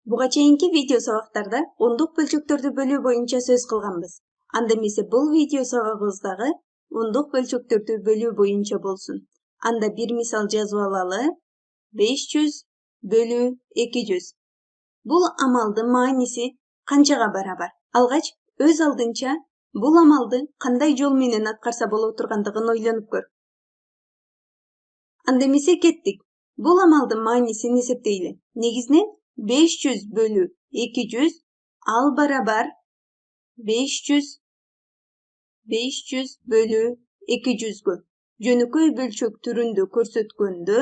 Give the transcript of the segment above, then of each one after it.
Буга чейинки видео сабактарда ондук бөлчөктөрдү бөлүү боюнча сөз кылганбыз. Анда эмесе бул видео сабагыбыз дагы ондук бөлчөктөрдү бөлүү боюнча болсун. Анда бир мисал жазып алалы. 500 бөлүү 200. Бул амалдын мааниси канчага барабар? Алгач өз алдынча бул амалды кандай жол менен аткарса боло тургандыгын ойлонуп көр. Анда эмесе кеттик. Бул амалдын маанисин эсептейли. Негизинен 500 бөлүү 200 ал барабар 500 бөлүү 200гө. Жөнөкөй бөлчөк түрүндө көрсөткөндө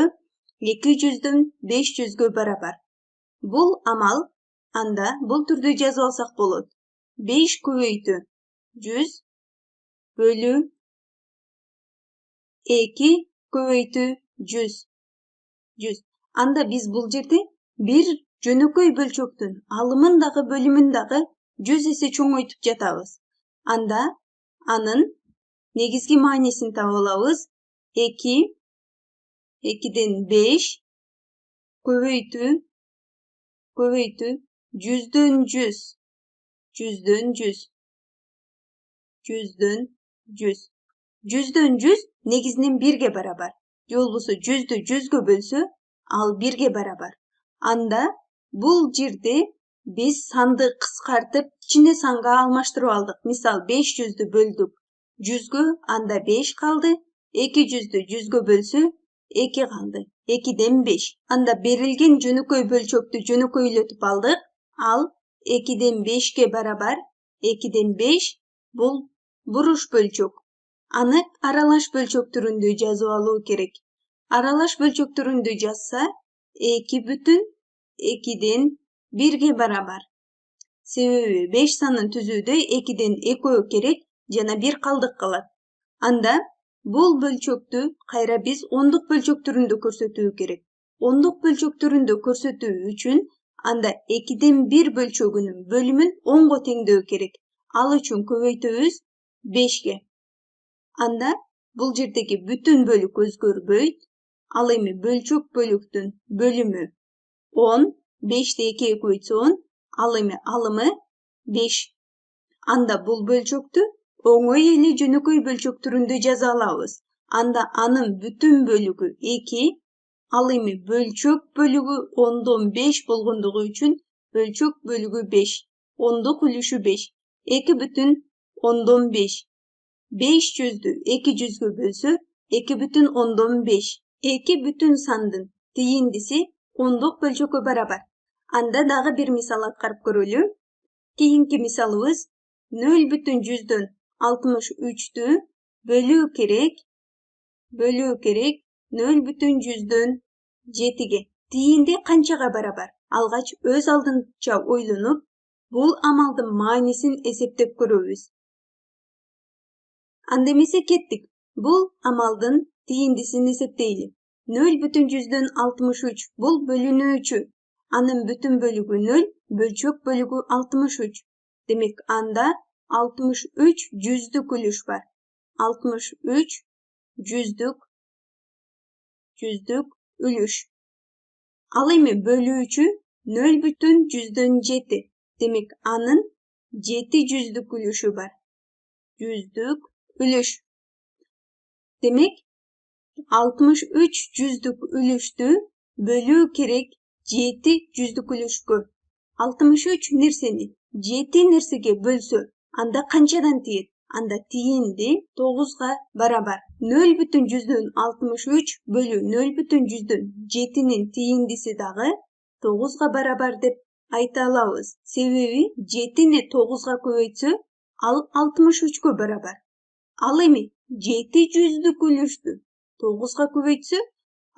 200дөн 500гө барабар. Бул амал анда бул түрдө жазып алсак болот. 5 көбөйтүү 100 бөлүү 2 көбөйтүү 100. Анда биз бул жерде бир жөнөкөй бөлчөктүн алымын дагы бөлүмүн дагы 100 эсе чоңойтуп жатабыз. Анда анын негизги маанисин таап алабыз. 2ден 5 көбөйтүү 100дөн 100. 100дөн 100 негизинен 1ге барабар. Же болбосо 100дү 100гө бөлсө, ал 1ге барабар. Анда бул жерде биз санды кыскартып, ичине санга алмаштырып алдык. Мисал 500дү бөлдүк 100гө, анда 5 калды. 200дү 100гө бөлсө 2 калды. 2ден 5. Анда берилген жөнөкөй бөлчөктү жөнөкөйлөтүп алдык. Ал 2ден 5ге барабар. 2ден 5 бул буруш бөлчөк. Аны аралаш бөлчөк түрүндө жазып алуу керек. Аралаш бөлчөк түрүндө жазса 2/2ден 1ге барабар. Себеби 5 санын түзүүдө 2ден 2 керек жана 1 калдык калат. Анда бул бөлчөктү кайра биз ондук бөлчөк түрүндө көрсөтүү керек. Ондук бөлчөк түрүндө көрсөтүү үчүн анда 2ден 1 бөлчөгүнүн бөлүмүн 10го теңдөө керек. Ал үчүн көбөйтөбүз 5ге. Анда бул жердеги бүтүн бөлүк өзгөрбөйт. Ал эми бөлчөк бөлүктүн бөлүмү 10, 5ти 2 көбөйтсө 10, ал эми алымы 5. Анда бул бөлчөктү оңой эле жөнөкөй бөлчөк түрүндө жаза алабыз. Анда анын бүтүн бөлүгү 2, ал эми бөлчөк бөлүгү 10дон 5 болгондугу үчүн бөлчөк бөлүгү 5. Ондук үлүшү 5. 2/10/5. 500дү 200гө бөлсө 2/10/5. 2 бүтүн сандын тийиндиси ондук бөлчөккө барабар. Анда дагы бир мисал аткарып көрөлү. Кийинки мисалыбыз 0/100дөн 63дү бөлүү керек 0/100дөн 7ге. Тиинди канчага барабар? Алгач өз алдынча ойлонуп, бул амалдын маанисин эсептеп көрөбүз. Анда эмесе кеттик. Бул амалдын тииндисин эсептейли. 0/100дөн 63 бул бөлүнүүчү. Анын бүтүн бөлүгү 0, бөлчөк бөлүгү 63. Демек анда 63 жүздүк үлүш бар. 63 жүздүк үлүш. Ал эми бөлүүчү 0/100дөн 7. Демек анын 7 жүздүк үлүшү бар. Жүздүк үлүш. Демек 63 жүздүк үлүштү бөлүү керек 7 жүздүк үлүшкө. 63 нерсени 7 нерсеге бөлсө, анда канчадан тиет? Анда тиинди 9га барабар. 0/100дөн 63 бөлүү 0/100дөн 7нин тииндиси дагы 9га барабар деп айта алабыз. Себеби 7ни 9га көбөйтсө, ал 63гө барабар. Ал эми 7 жүздүк үлүштү 9га көбөйтсө,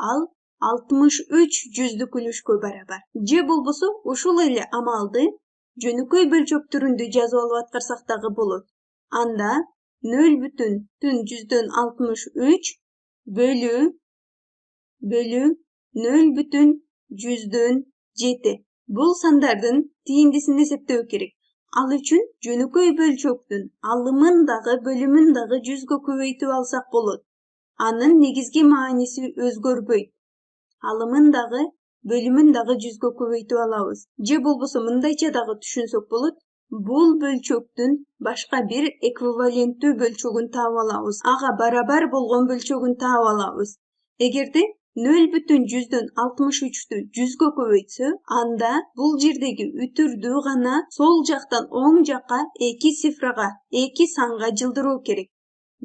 ал 63 жүздүк үлүшкө барабар. Же болбосо ушул эле амалды жөнөкөй бөлчөк түрүндө жазып алып аткарсак дагы болот. Анда 0/100дөн 63 бөлүү 0/100дөн 7. Бул сандардын тииндисин эсептөө керек. Ал үчүн жөнөкөй бөлчөктүн алымын дагы бөлүмүн дагы 100гө көбөйтүп алсак болот. Анын негизги мааниси өзгөрбөйт. Алымын дагы бөлүмүн дагы 100гө көбөйтүп алабыз. Же болбосо мындайча дагы түшүнсөк болот. Бул бөлчөктүн башка бир эквиваленттүү бөлчөгүн таап алабыз. Ага барабар болгон бөлчөгүн таап алабыз. Эгерде 0,63-тү 100гө көбөйтсө, анда бул жердеги үтүрдү гана сол жактан оң жакка 2 цифрага, 2 санга жылдыруу керек.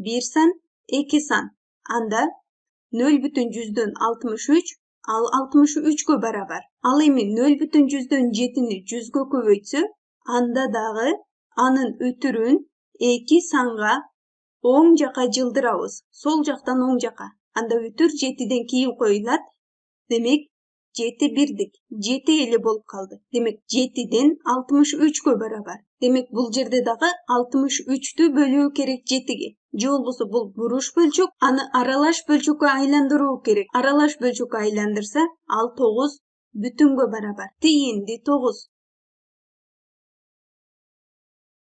Бир сан, 2 сан. Анда 0,63 ал 63гө барабар. Ал эми 0,7-ни 100гө көбөйтсө, анда дагы анын үтүрүн 2 санга оң жака жылдырабыз. Сол жактан оң жака. Анда үтүр 7ден кийин коюлат. Демек 7 бирдик. 7 эле болуп калды. Демек 7ден 63гө барабар. Демек бул жерде дагы 63тү бөлүү керек 7ге. Же болбосо бул буруш бөлчөк, аны аралаш бөлчөккө айландыруу керек. Аралаш бөлчөккө айландырса, ал 9 бүтүнгө барабар. Тийинди 9.